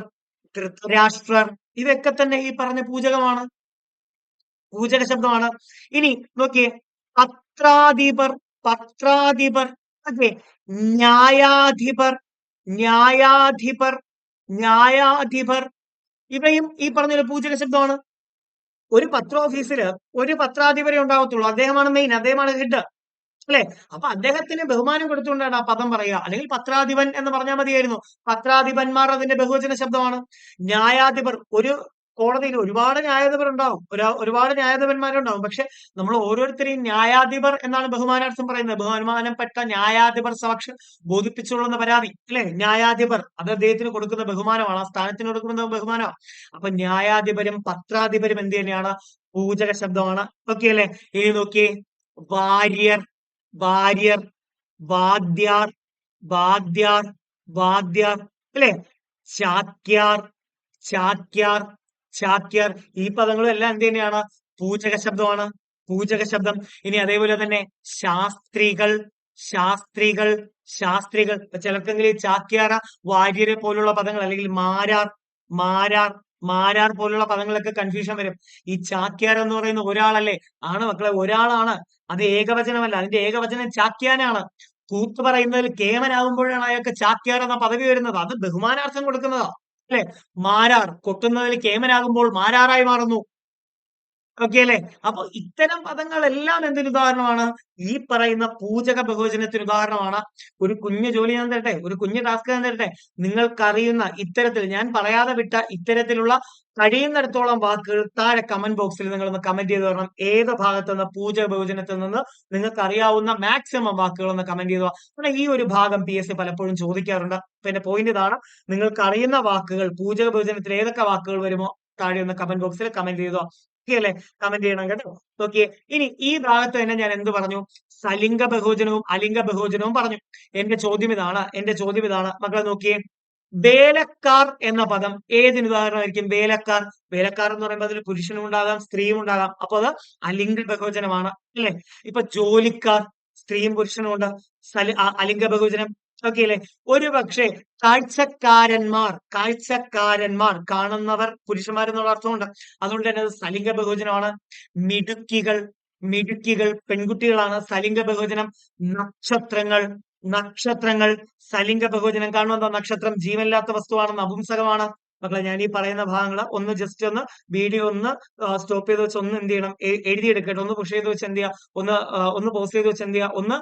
A: ധൃതരാഷ്ട്രർ. ഇതൊക്കെ തന്നെ ഈ പറഞ്ഞ പൂജകമാണ്, പൂജക ശബ്ദമാണ്. ഇനി നോക്കിയേ, പത്രാധിപർ, പത്രാധിപർ. ഓക്കെ, ന്യായാധിപർ, ന്യായാധിപർ, ന്യായാധിപർ. ഇവയും ഈ പറഞ്ഞൊരു പൂജക ശബ്ദമാണ്. ഒരു പത്ര ഓഫീസില് ഒരു പത്രാധിപരെ ഉണ്ടാവത്തുള്ളൂ. അദ്ദേഹമാണ് മെയിൻ, അദ്ദേഹമാണ് ഹെഡ് അല്ലെ? അപ്പൊ അദ്ദേഹത്തിന് ബഹുമാനം കൊടുത്തുകൊണ്ടാണ് ആ പദം പറയുക. അല്ലെങ്കിൽ പത്രാധിപൻ എന്ന് പറഞ്ഞാൽ മതിയായിരുന്നു. പത്രാധിപന്മാർ അതിന്റെ ബഹുവചന ശബ്ദമാണ്. ന്യായാധിപർ, ഒരു കോടതിയിൽ ഒരുപാട് ന്യായാധിപർ ഉണ്ടാവും, ഒരുപാട് ന്യായാധിപന്മാരുണ്ടാവും. പക്ഷെ നമ്മൾ ഓരോരുത്തരെയും ന്യായാധിപർ എന്നാണ് ബഹുമാനാർത്ഥം പറയുന്നത്. ബഹുമാനപ്പെട്ട ന്യായാധിപർ സമക്ഷം ബോധിപ്പിച്ചുകൊള്ളുന്ന പരാതി അല്ലെ? ന്യായാധിപർ, അത് അദ്ദേഹത്തിന് കൊടുക്കുന്ന ബഹുമാനമാണ്, ആ സ്ഥാനത്തിന് കൊടുക്കുന്ന ബഹുമാനമാണ്. അപ്പൊ ന്യായാധിപരും പത്രാധിപരും എന്ത് തന്നെയാണ്? പൂജക ശബ്ദമാണ്. ഓക്കെ അല്ലെ? ഇനി നോക്കിയേ, വാര്യർ, വാര്യർ, വാദ്യാർ, വാദ്യാർ, വാദ്യാർ അല്ലെ? ചാക്യാർ, ചാക്യാർ, ചാക്യാർ. ഈ പദങ്ങളും എല്ലാം എന്ത് തന്നെയാണ്? പൂജക ശബ്ദമാണ്, പൂജക ശബ്ദം. ഇനി അതേപോലെ തന്നെ ശാസ്ത്രികൾ, ശാസ്ത്രികൾ, ശാസ്ത്രികൾ. ചിലർക്കെങ്കിലും ചാക്യാര, വാര്യരെ പോലുള്ള പദങ്ങൾ, അല്ലെങ്കിൽ മാരാർ, മാരാർ, മാരാർ പോലുള്ള പദങ്ങളൊക്കെ കൺഫ്യൂഷൻ വരും. ഈ ചാക്യാർ എന്ന് പറയുന്ന ഒരാളല്ലേ? ആണ് മക്കളെ, ഒരാളാണ്. അത് ഏകവചനമല്ല, അതിന്റെ ഏകവചനം ചാക്യാനാണ്. കൂത്ത് പറയുന്നതിൽ കേമനാകുമ്പോഴാണ് അയാൾക്ക് ചാക്യാർ എന്ന പദവി വരുന്നത്. അത് ബഹുമാനാർത്ഥം കൊടുക്കുന്നതാ അല്ലെ? മാരാർ, കൊട്ടുന്നതിൽ കേമനാകുമ്പോൾ മാരാറായി മാറുന്നു. ഓക്കെ അല്ലെ? അപ്പൊ ഇത്തരം പദങ്ങളെല്ലാം എന്തിന് ഉദാഹരണമാണ്? ഈ പറയുന്ന പൂജക ബഹുവചനത്തിന് ഉദാഹരണമാണ്. ഒരു കുഞ്ഞു ജോലി ഞാൻ തരട്ടെ, ഒരു കുഞ്ഞു ടാസ്ക് ഞാൻ തരട്ടെ. നിങ്ങൾക്കറിയുന്ന ഇത്തരത്തിൽ ഞാൻ പറയാതെ വിട്ട ഇത്തരത്തിലുള്ള കഴിയുന്നിടത്തോളം വാക്കുകൾ താഴെ കമന്റ് ബോക്സിൽ നിങ്ങളൊന്ന് കമന്റ് ചെയ്ത് തരണം. ഏത് ഭാഗത്ത് നിന്ന്, പൂജക ബഹുവചനത്തിൽ നിന്ന് നിങ്ങൾക്ക് അറിയാവുന്ന മാക്സിമം വാക്കുകൾ ഒന്ന് കമന്റ് ചെയ്തു. കാരണം ഈ ഒരു ഭാഗം PSC പലപ്പോഴും ചോദിക്കാറുണ്ട്. അപ്പൊ എന്റെ പോയിന്റ് ഇതാണ്, നിങ്ങൾക്ക് അറിയുന്ന വാക്കുകൾ, പൂജക ബഹുവചനത്തിൽ ഏതൊക്കെ വാക്കുകൾ വരുമോ താഴെ ഒന്ന് കമന്റ് ബോക്സിൽ കമന്റ് ചെയ്തോ. അല്ലെ? കമന്റ് ചെയ്യണം കേട്ടോ. നോക്കിയേ, ഇനി ഈ ഭാഗത്ത് തന്നെ ഞാൻ എന്ത് പറഞ്ഞു? സലിംഗ ബഹുവചനവും അലിംഗ ബഹുവചനവും പറഞ്ഞു. എന്റെ ചോദ്യം ഇതാണ്, എന്റെ ചോദ്യം ഇതാണ്. മക്കളെ നോക്കിയേ, വേലക്കാർ എന്ന പദം ഏതിന് ഉദാഹരണമായിരിക്കും? വേലക്കാർ, വേലക്കാർ എന്ന് പറയുമ്പോൾ അതിൽ പുരുഷനും ഉണ്ടാകാം, സ്ത്രീയും ഉണ്ടാകാം. അപ്പൊ അത് അലിംഗ ബഹുവചനമാണ് അല്ലെ? ഇപ്പൊ ജോലിക്കാർ, സ്ത്രീയും പുരുഷനും ഉണ്ട്, അലിംഗ ബഹുവചനം. ഓക്കെ അല്ലെ? ഒരു പക്ഷേ കാഴ്ചക്കാരന്മാർ കാണുന്നവർ പുരുഷന്മാരെന്നുള്ള അർത്ഥമുണ്ട്. അതുകൊണ്ട് തന്നെ അത് സലിംഗ ബഹുവചനമാണ്. മിടുക്കികൾ മിടുക്കികൾ പെൺകുട്ടികളാണ് സലിംഗ ബഹുവചനം. നക്ഷത്രങ്ങൾ നക്ഷത്രങ്ങൾ സലിംഗ ബഹുവചനം. കാരണം എന്താ? നക്ഷത്രം ജീവനില്ലാത്ത വസ്തുവാണ്, നപുംസകമാണ്. മക്കളെ ഞാൻ ഈ പറയുന്ന ഭാഗങ്ങൾ ഒന്ന് ജസ്റ്റ് ഒന്ന് വീഡിയോ ഒന്ന് സ്റ്റോപ്പ് ചെയ്ത് വെച്ച് ഒന്ന് എന്ത് ചെയ്യണം, എഴുതിയെടുക്കട്ടെ. ഒന്ന് പുഷ് ചെയ്ത് വെച്ച് എന്ത് ചെയ്യുക, ഒന്ന് പോസ്റ്റ് ചെയ്ത് വെച്ച് എന്ത് ചെയ്യുക, ഒന്ന്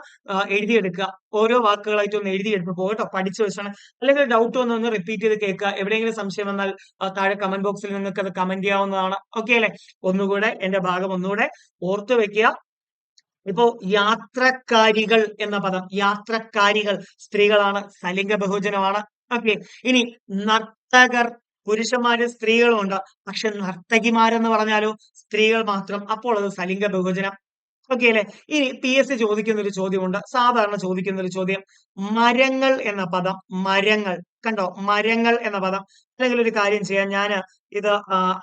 A: എഴുതിയെടുക്കുക. ഓരോ വാക്കുകളായിട്ട് ഒന്ന് എഴുതിയെടുത്ത് പോകട്ടോ, പഠിച്ചു വെച്ചാണ്. അല്ലെങ്കിൽ ഡൗട്ട് ഒന്ന് റിപ്പീറ്റ് ചെയ്ത് കേൾക്കുക. എവിടെയെങ്കിലും സംശയം വന്നാൽ താഴെ കമന്റ് ബോക്സിൽ നിങ്ങൾക്ക് അത് കമന്റ് ചെയ്യാവുന്നതാണ്. ഓക്കെ അല്ലെ? ഒന്നുകൂടെ എന്റെ ഭാഗം ഒന്നുകൂടെ ഓർത്തു വെക്കുക. ഇപ്പോ യാത്രക്കാരികൾ എന്ന പദം, യാത്രക്കാരികൾ സ്ത്രീകളാണ്, സലിംഗ ബഹുവചനമാണ്. ഓക്കെ. ഇനി നർത്തകർ പുരുഷന്മാരും സ്ത്രീകളും ഉണ്ട്. പക്ഷെ നർത്തകിമാരെന്ന് പറഞ്ഞാലോ സ്ത്രീകൾ മാത്രം, അപ്പോൾ അത് സലിംഗ ബഹുവചനം. ഓക്കെ അല്ലെ? ഇനി PSC ചോദിക്കുന്ന ഒരു ചോദ്യമുണ്ട്, സാധാരണ ചോദിക്കുന്ന ഒരു ചോദ്യം, മരങ്ങൾ എന്ന പദം, മരങ്ങൾ കണ്ടോ, മരങ്ങൾ എന്ന പദം. അല്ലെങ്കിൽ ഒരു കാര്യം ചെയ്യാം, ഞാൻ ഇത്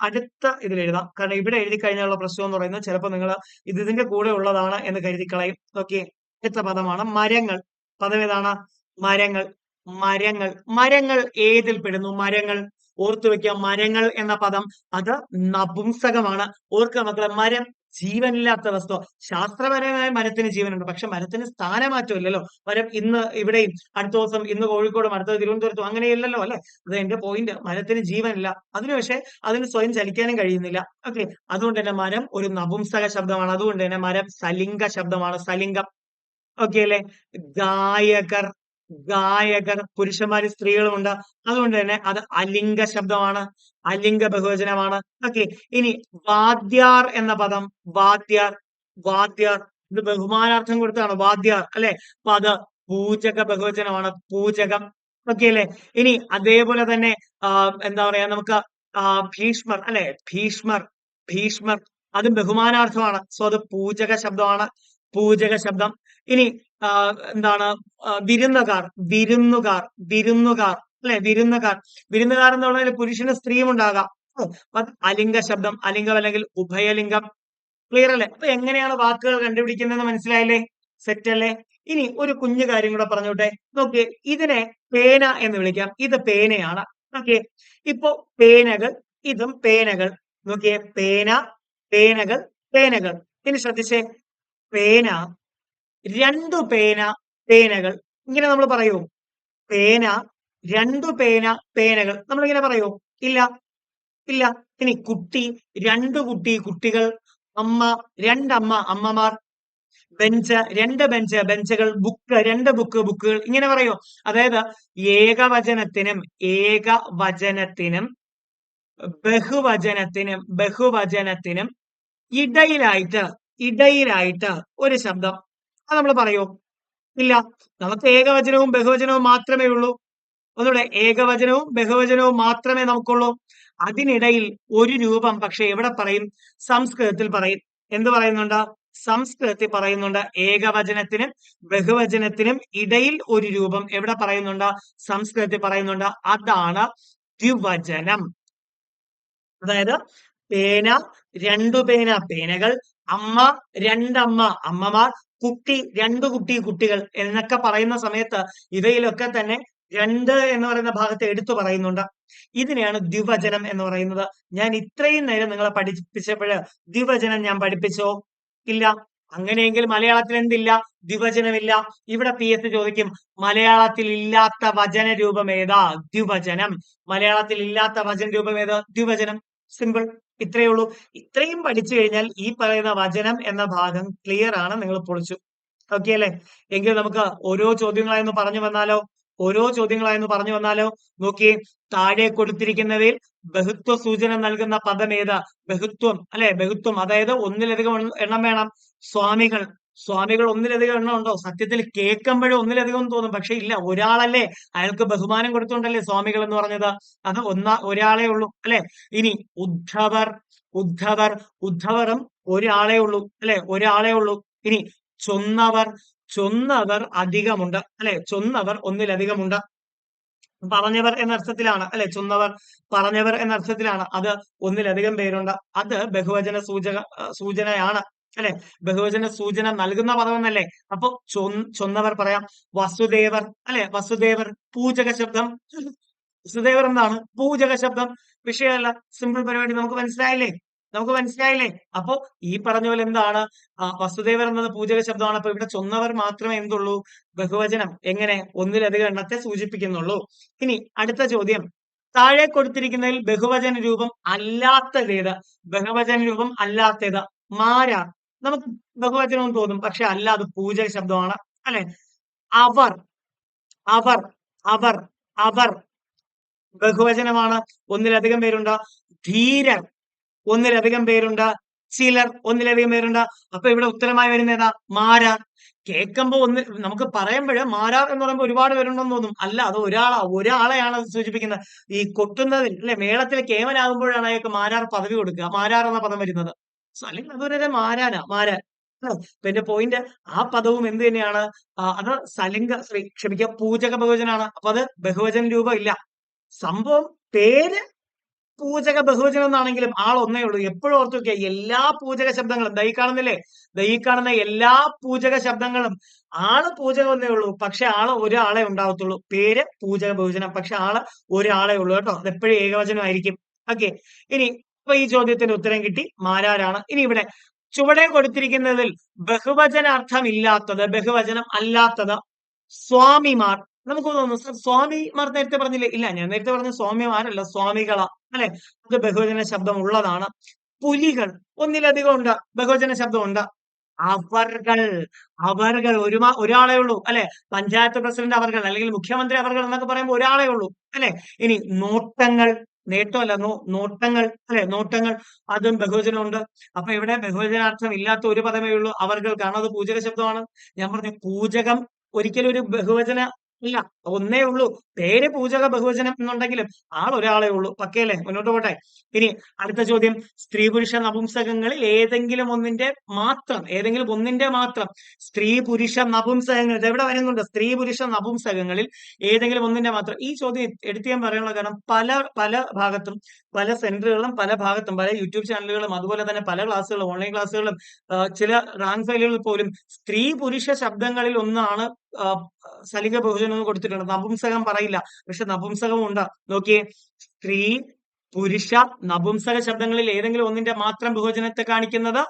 A: അടുത്ത ഇതിൽ എഴുതാം. കാരണം ഇവിടെ എഴുതി കഴിഞ്ഞുള്ള പ്രശ്നം എന്ന് പറയുന്നത് ചിലപ്പോൾ നിങ്ങൾ ഇതിന്റെ കൂടെ ഉള്ളതാണ് എന്ന് കരുതി കളയും. ഓക്കെ. അടുത്ത പദമാണ് മരങ്ങൾ. പദം ഏതാണ്? മരങ്ങൾ. മരങ്ങൾ മരങ്ങൾ ഏതിൽ പെടുന്നു? മരങ്ങൾ ഓർത്തു വെക്കുക. മരങ്ങൾ എന്ന പദം അത് നപുംസകമാണ്. ഓർക്കുക മക്കളെ, മരം ജീവനില്ലാത്ത വസ്തു. ശാസ്ത്രപരമായ മരത്തിന് ജീവനുണ്ട്, പക്ഷെ മരത്തിന് സ്ഥാനമാറ്റമില്ലല്ലോ. മരം ഇന്ന് ഇവിടെയും അടുത്ത ദിവസം ഇന്ന് കോഴിക്കോടും അടുത്തത് തിരുവനന്തപുരത്തും അങ്ങനെയല്ലല്ലോ അല്ലെ? അത് എന്റെ പോയിന്റ്. മരത്തിന് ജീവനില്ല, അതിന് പക്ഷെ അതിന് സ്വയം ചലിക്കാനും കഴിയുന്നില്ല. ഓക്കെ. അതുകൊണ്ട് തന്നെ മരം ഒരു നപുംസക ശബ്ദമാണ്. അതുകൊണ്ട് തന്നെ മരം സലിംഗ ശബ്ദമാണ്, സലിംഗം. ഓക്കെ അല്ലെ? ഗായകർ ഗായകർ പുരുഷന്മാരും സ്ത്രീകളും ഉണ്ട്. അതുകൊണ്ട് തന്നെ അത് അലിംഗ ശബ്ദമാണ്, അലിംഗ ബഹുവചനമാണ്. ഓക്കെ. ഇനി വാദ്യാർ എന്ന പദം, വാദ്യാർ വാദ്യാർ ഇത് ബഹുമാനാർത്ഥം കൊടുത്താണ് വാദ്യാർ അല്ലെ? അപ്പൊ അത് പൂജക ബഹുവചനമാണ്, പൂജകം. ഓക്കെ അല്ലെ? ഇനി അതേപോലെ തന്നെ എന്താ പറയാ, നമുക്ക് ഭീഷ്മർ അല്ലെ? ഭീഷ്മർ ഭീഷ്മർ അതും ബഹുമാനാർത്ഥമാണ്. സോ അത് പൂജക ശബ്ദമാണ്, പൂജക ശബ്ദം. ഇനി എന്താണ്? വിരുന്നുകാർ വിരുന്നുകാർ വിരുന്നുകാർ അല്ലെ? വിരുന്നുകാർ വിരുന്നുകാർ എന്നുള്ളതിൽ പുരുഷനും സ്ത്രീയും ഉണ്ടാകാം. അത് അലിംഗ ശബ്ദം, അലിംഗം അല്ലെങ്കിൽ ഉഭയലിംഗം. ക്ലിയർ അല്ലേ? അപ്പൊ എങ്ങനെയാണ് വാക്കുകൾ കണ്ടുപിടിക്കുന്നതെന്ന് മനസ്സിലായില്ലേ? സെറ്റ് അല്ലേ? ഇനി ഒരു കുഞ്ഞു കാര്യം കൂടെ പറഞ്ഞോട്ടെ. നോക്കിയേ, ഇതിനെ പേന എന്ന് വിളിക്കാം. ഇത് പേനയാണ്. ഓക്കെ. ഇപ്പോ പേനകൾ, ഇതും പേനകൾ. നോക്കിയേ, പേന, പേനകൾ, പേനകൾ. ഇനി ശ്രദ്ധിച്ചേ, പേന, രണ്ടു പേന, പേനകൾ. ഇങ്ങനെ നമ്മൾ പറയൂ? പേന, രണ്ടു പേന, പേനകൾ. നമ്മളിങ്ങനെ പറയൂ? ഇല്ല, ഇല്ല. ഇനി കുട്ടി, രണ്ടു കുട്ടി, കുട്ടികൾ. അമ്മ, രണ്ടമ്മ, അമ്മമാർ. ബെഞ്ച്, രണ്ട് ബെഞ്ച്, ബെഞ്ചുകൾ. ബുക്ക്, രണ്ട് ബുക്ക്, ബുക്കുകൾ. ഇങ്ങനെ പറയോ? അതായത് ഏകവചനത്തിനും ഏകവചനത്തിനും ബഹുവചനത്തിനും ഇടയിലായിട്ട് ഒരു ശബ്ദം. അത് നമ്മൾ പറയോ? ഇല്ല. നമുക്ക് ഏകവചനവും ബഹുവചനവും മാത്രമേ ഉള്ളൂ. ഒന്നുകൂടെ, ഏകവചനവും ബഹുവചനവും മാത്രമേ നമുക്കുള്ളൂ. അതിനിടയിൽ ഒരു രൂപം പക്ഷെ എവിടെ പറയും? സംസ്കൃതത്തിൽ പറയും. എന്ത് പറയുന്നുണ്ട്? സംസ്കൃതത്തിൽ പറയുന്നുണ്ട്. ഏകവചനത്തിനും ബഹുവചനത്തിനും ഇടയിൽ ഒരു രൂപം എവിടെ പറയുന്നുണ്ട്? സംസ്കൃതത്തിൽ പറയുന്നുണ്ട്. അതാണ് ദ്വിവചനം. അതായത് പേന, രണ്ടു പേന, പേനകൾ. അമ്മ, രണ്ടമ്മ, അമ്മമാർ. കുട്ടി, രണ്ടു കുട്ടി, കുട്ടികൾ എന്നൊക്കെ പറയുന്ന സമയത്ത് ഇവയിലൊക്കെ തന്നെ രണ്ട് എന്ന് പറയുന്ന ഭാഗത്ത് എടുത്തു പറയുന്നുണ്ട്. ഇതിനെയാണ് ദ്വിവചനം എന്ന് പറയുന്നത്. ഞാൻ ഇത്രയും നേരം നിങ്ങളെ പഠിപ്പിച്ചപ്പോൾ ദ്വിവചനം ഞാൻ പഠിപ്പിച്ചോ? ഇല്ല. അങ്ങനെയെങ്കിൽ മലയാളത്തിൽ എന്തില്ല? ദ്വിവചനമില്ല. ഇവിടെ PSC ചോദിക്കും, മലയാളത്തിൽ ഇല്ലാത്ത വചന രൂപം ഏതാ? ദ്വിവചനം. മലയാളത്തിൽ ഇല്ലാത്ത വചന രൂപം ഏത്? ദ്വിവചനം. സിമ്പിൾ. ഇത്രയേ ഉള്ളൂ. ഇത്രയും പഠിച്ചു കഴിഞ്ഞാൽ ഈ പറയുന്ന വചനം എന്ന ഭാഗം ക്ലിയർ ആണ്, നിങ്ങൾ പൊളിച്ചു. ഓക്കെ അല്ലെ? എങ്കിൽ നമുക്ക് ഓരോ ചോദ്യങ്ങളായെന്ന് പറഞ്ഞു വന്നാലോ? നോക്കിയേ, താഴെ കൊടുത്തിരിക്കുന്നവയിൽ ബഹുത്വ സൂചന നൽകുന്ന പദം ഏത്? ബഹുത്വം അല്ലെ? ബഹുത്വം, അതായത് ഒന്നിലധികം എണ്ണം വേണം. സ്വാമികൾ ഒന്നിലധികം എണ്ണം ഉണ്ടോ? സത്യത്തിൽ കേൾക്കുമ്പോഴും ഒന്നിലധികം തോന്നും, പക്ഷെ ഇല്ല, ഒരാളല്ലേ. അയാൾക്ക് ബഹുമാനം കൊടുത്തുകൊണ്ടല്ലേ സ്വാമികൾ എന്ന് പറഞ്ഞത്. അത് ഒരാളെ ഉള്ളൂ അല്ലെ? ഇനി ഉദ്ധവറും ഒരാളെ ഉള്ളൂ അല്ലെ? ഒരാളെ ഉള്ളൂ. ഇനി ചൊന്നവർ അധികമുണ്ട് അല്ലെ? ചൊന്നവർ ഒന്നിലധികമുണ്ട്. പറഞ്ഞവർ എന്ന അർത്ഥത്തിലാണ് അല്ലെ? ചൊന്നവർ, പറഞ്ഞവർ എന്ന അർത്ഥത്തിലാണ്. അത് ഒന്നിലധികം പേരുണ്ട്. അത് ബഹുവചന സൂചനയാണ്. അല്ലെ? ബഹുവചന സൂചന നൽകുന്ന പദം എന്നല്ലേ? അപ്പൊ ചൊന്നവർ പറയാം. വസുദേവർ അല്ലെ? വസുദേവർ പൂജക ശബ്ദം. വസുദേവർ എന്താണ്? പൂജക ശബ്ദം. വിഷയമല്ല. സിമ്പിൾ പരിപാടി. നമുക്ക് മനസ്സിലായില്ലേ? അപ്പൊ ഈ പറഞ്ഞ പോലെ എന്താണ്? വസുദേവർ എന്നത് പൂജക ശബ്ദമാണ്. അപ്പൊ ഇവിടെ ചൊന്നവർ മാത്രമേ എന്തുള്ളൂ? ബഹുവചനം. എങ്ങനെ? ഒന്നിലധികം എണ്ണത്തെ സൂചിപ്പിക്കുന്നുള്ളൂ. ഇനി അടുത്ത ചോദ്യം. താഴെ കൊടുത്തിരിക്കുന്നതിൽ ബഹുവചന രൂപം അല്ലാത്തതേത്? ബഹുവചന രൂപം അല്ലാത്തത് മാരാർ. നമുക്ക് ബഹുവചനം തോന്നും, പക്ഷെ അല്ല, അത് പൂജക ശബ്ദമാണ് അല്ലെ? അവർ, അവർ, അവർ, അവർ ബഹുവചനമാണ്. ഒന്നിലധികം പേരുണ്ട്. ധീരർ ഒന്നിലധികം പേരുണ്ട്. ചിലർ ഒന്നിലധികം പേരുണ്ട്. അപ്പൊ ഇവിടെ ഉത്തരമായി വരുന്ന ഏതാ? മാരാർ. കേൾക്കുമ്പോ നമുക്ക് പറയുമ്പോഴ് മാരാർ എന്ന് പറയുമ്പോൾ ഒരുപാട് പേരുണ്ടെന്ന് തോന്നും. അല്ല, അത് ഒരാളെയാണ് അത് സൂചിപ്പിക്കുന്നത്. ഈ കൊട്ടുന്നതിൽ അല്ലെ, മേളത്തിൽ കേമനാകുമ്പോഴാണ് അയാൾക്ക് മാരാർ പദവി കൊടുക്കുക. മാരാർ എന്ന പദം വരുന്നത്. അല്ലെങ്കിൽ അതുവരെ മാരാൻ. പിന്നെ പോയിന്റ്, ആ പദവും എന്ത് തന്നെയാണ്? അത് ക്ഷമിക്കുക, പൂജക ബഹുവചനാണ്. അപ്പൊ അത് ബഹുവചന രൂപം ഇല്ല. സംഭവം പേര് പൂജക ബഹുവചനം എന്നാണെങ്കിലും ആൾ ഒന്നേ ഉള്ളൂ. എപ്പോഴും ഓർത്തു വെക്കുക, എല്ലാ പൂജക ശബ്ദങ്ങളും ദൈ കാണുന്നില്ലേ? ദൈ കാണുന്ന എല്ലാ പൂജക ശബ്ദങ്ങളും ആള് പൂജകം ഒന്നേ ഉള്ളൂ. പക്ഷെ ആള് ഒരാളെ ഉണ്ടാവത്തുള്ളൂ. പേര് പൂജക ബഹുവചനം, പക്ഷെ ആള് ഒരാളെ ഉള്ളൂ കേട്ടോ. അത് എപ്പോഴും ഏകവചനമായിരിക്കും. ഓക്കെ. ഇനി ഇപ്പൊ ഈ ചോദ്യത്തിന്റെ ഉത്തരം കിട്ടി, മാരാരാണ്. ഇനി ഇവിടെ ചുവടെ കൊടുത്തിരിക്കുന്നതിൽ ബഹുവചനാർത്ഥം ഇല്ലാത്തത്, ബഹുവചനം അല്ലാത്തത് സ്വാമിമാർ. നമുക്ക് തോന്നുന്നു സർ സ്വാമിമാർ നേരത്തെ പറഞ്ഞില്ലേ? ഇല്ല, ഞാൻ നേരത്തെ പറഞ്ഞ സ്വാമിമാരല്ല, സ്വാമികളാ അല്ലെ? അത് ബഹുവചന ശബ്ദം ഉള്ളതാണ്. പുലികൾ ഒന്നിലധികം ഉണ്ട്, ബഹുവചന ശബ്ദം ഉണ്ട്. അവർകൾ, അവർകൾ ഒരാളെ ഉള്ളൂ അല്ലെ? പഞ്ചായത്ത് പ്രസിഡന്റ് അവർകൾ, അല്ലെങ്കിൽ മുഖ്യമന്ത്രി അവർകൾ എന്നൊക്കെ പറയുമ്പോൾ ഒരാളെ ഉള്ളൂ അല്ലെ? ഇനി നോട്ടങ്ങൾ, നേട്ടമല്ല, നോട്ടങ്ങൾ അല്ലെ? നോട്ടങ്ങൾ, അതും ബഹുവചനമുണ്ട്. അപ്പൊ ഇവിടെ ബഹുവചനാർത്ഥം ഇല്ലാത്ത ഒരു പദമേ ഉള്ളൂ, അവർകൾ. കാരണം അത് പൂജക ശബ്ദമാണ്. ഞാൻ പറഞ്ഞു പൂജകം ഒരിക്കലും ഒരു ബഹുവചന ഇല്ല, ഒന്നേ ഉള്ളൂ. പേര് പൂജക ബഹുവചനം എന്നുണ്ടെങ്കിലും ആൾ ഒരാളെ ഉള്ളൂ. പക്കയല്ലേ? മുന്നോട്ട് പോട്ടെ. ഇനി അടുത്ത ചോദ്യം. സ്ത്രീ പുരുഷ നപുംസകങ്ങളിൽ ഏതെങ്കിലും ഒന്നിന്റെ മാത്രം സ്ത്രീ പുരുഷ നപുംസകങ്ങൾ എവിടെ വരുന്നുണ്ട്? സ്ത്രീ പുരുഷ നപുംസകങ്ങളിൽ ഏതെങ്കിലും ഒന്നിന്റെ മാത്രം. ഈ ചോദ്യം എടുത്ത് ഞാൻ പറയാനുള്ള കാരണം, പല ഭാഗത്തും, പല സെന്ററുകളിലും, പല ഭാഗത്തും, പല യൂട്യൂബ് ചാനലുകളും, അതുപോലെ തന്നെ പല ക്ലാസ്സുകളും, ഓൺലൈൻ ക്ലാസ്സുകളും, ചില റാങ്ക് ഫയലുകളിൽ പോലും സ്ത്രീ പുരുഷ ശബ്ദങ്ങളിൽ ഒന്നാണ് സലിംഗ ബഹുവചനം കൊടുത്തിട്ടുണ്ട്. നപുംസകം പറയില്ല, പക്ഷെ നപുംസകം ഉണ്ട്. നോക്കിയേ, സ്ത്രീ പുരുഷ നപുംസക ശബ്ദങ്ങളിൽ ഏതെങ്കിലും ഒന്നിന്റെ മാത്രം ബഹുവചനത്തെ കാണിക്കുന്നത്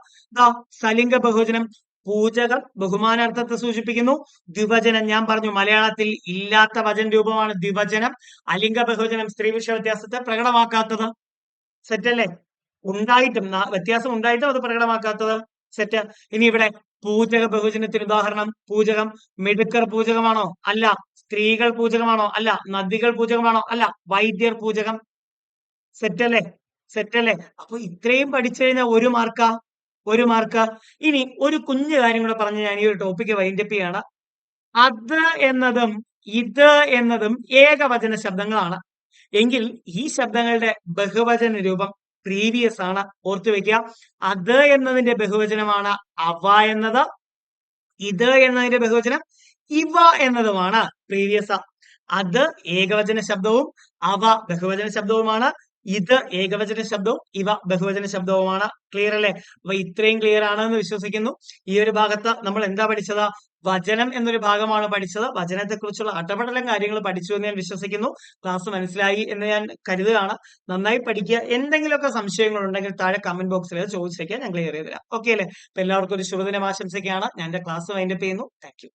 A: സലിംഗ ബഹുവചനം. പൂജകം ബഹുമാനാർത്ഥത്തെ സൂചിപ്പിക്കുന്നു. ദ്വിവചനം ഞാൻ പറഞ്ഞു, മലയാളത്തിൽ ഇല്ലാത്ത വചന രൂപമാണ് ദ്വിവചനം. അലിംഗ ബഹുവചനം സ്ത്രീ പുരുഷ വ്യത്യാസത്തെ പ്രകടമാക്കാത്തത്. സെറ്റല്ലേ? വ്യത്യാസം ഉണ്ടായിട്ടും അത് പ്രകടമാക്കാത്തത്. സെറ്റ്. ഇനി ഇവിടെ പൂജക ബഹുവചനത്തിന് ഉദാഹരണം. പൂജകം. മിടുക്കർ പൂജകമാണോ? അല്ല. സ്ത്രീകൾ പൂജകമാണോ? അല്ല. നദികൾ പൂജകമാണോ? അല്ല. വൈദ്യർ പൂജകം. സെറ്റല്ലേ? അപ്പൊ ഇത്രയും പഠിച്ചു കഴിഞ്ഞാൽ ഒരു മാർക്ക. ഇനി ഒരു കുഞ്ഞു കാര്യം കൂടെ പറഞ്ഞ് ഞാൻ ഈ ഒരു ടോപ്പിക്ക് വൈൻഡപ്പ് ചെയ്യാണ്. അത് എന്നതും ഇത് എന്നതും ഏകവചന ശബ്ദങ്ങളാണ് എങ്കിൽ ഈ ശബ്ദങ്ങളുടെ ബഹുവചന രൂപം പ്രീവിയസ് ആണ്. ഓർത്തു വെക്കുക. അത് എന്നതിന്റെ ബഹുവചനമാണ് അവ എന്നത്. ഇത് എന്നതിന്റെ ബഹുവചനം ഇവ എന്നതുമാണ്. പ്രീവിയസ്. അത് ഏകവചന ശബ്ദവും അവ ബഹുവചന ശബ്ദവുമാണ്. ഇത് ഏകവചന ശബ്ദവും ഇവ ബഹുവചന ശബ്ദവുമാണ്. ക്ലിയർ അല്ലേ? അപ്പൊ ഇത്രയും ക്ലിയർ ആണെന്ന് വിശ്വസിക്കുന്നു. ഈ ഒരു ഭാഗത്ത് നമ്മൾ എന്താ പഠിച്ചത്? വചനം എന്നൊരു ഭാഗമാണ് പഠിച്ചത്. വചനത്തെക്കുറിച്ചുള്ള അട്ടപടലം കാര്യങ്ങൾ പഠിച്ചു എന്ന് ഞാൻ വിശ്വസിക്കുന്നു. ക്ലാസ് മനസ്സിലായി എന്ന് ഞാൻ കരുതുകയാണ്. നന്നായി പഠിക്കുക. എന്തെങ്കിലുമൊക്കെ സംശയങ്ങൾ ഉണ്ടെങ്കിൽ താഴെ കമന്റ് ബോക്സിൽ ചോദിച്ചേക്കാൻ ഞാൻ ക്ലിയർ ചെയ്ത് തരാം. ഓക്കെ അല്ലേ? അപ്പൊ എല്ലാവർക്കും ഒരു ശുഭദിനം ആശംസിക്കുകയാണ്. ഞാൻ എന്റെ ക്ലാസ് വൈൻഡപ്പ് ചെയ്യുന്നു. Thank you.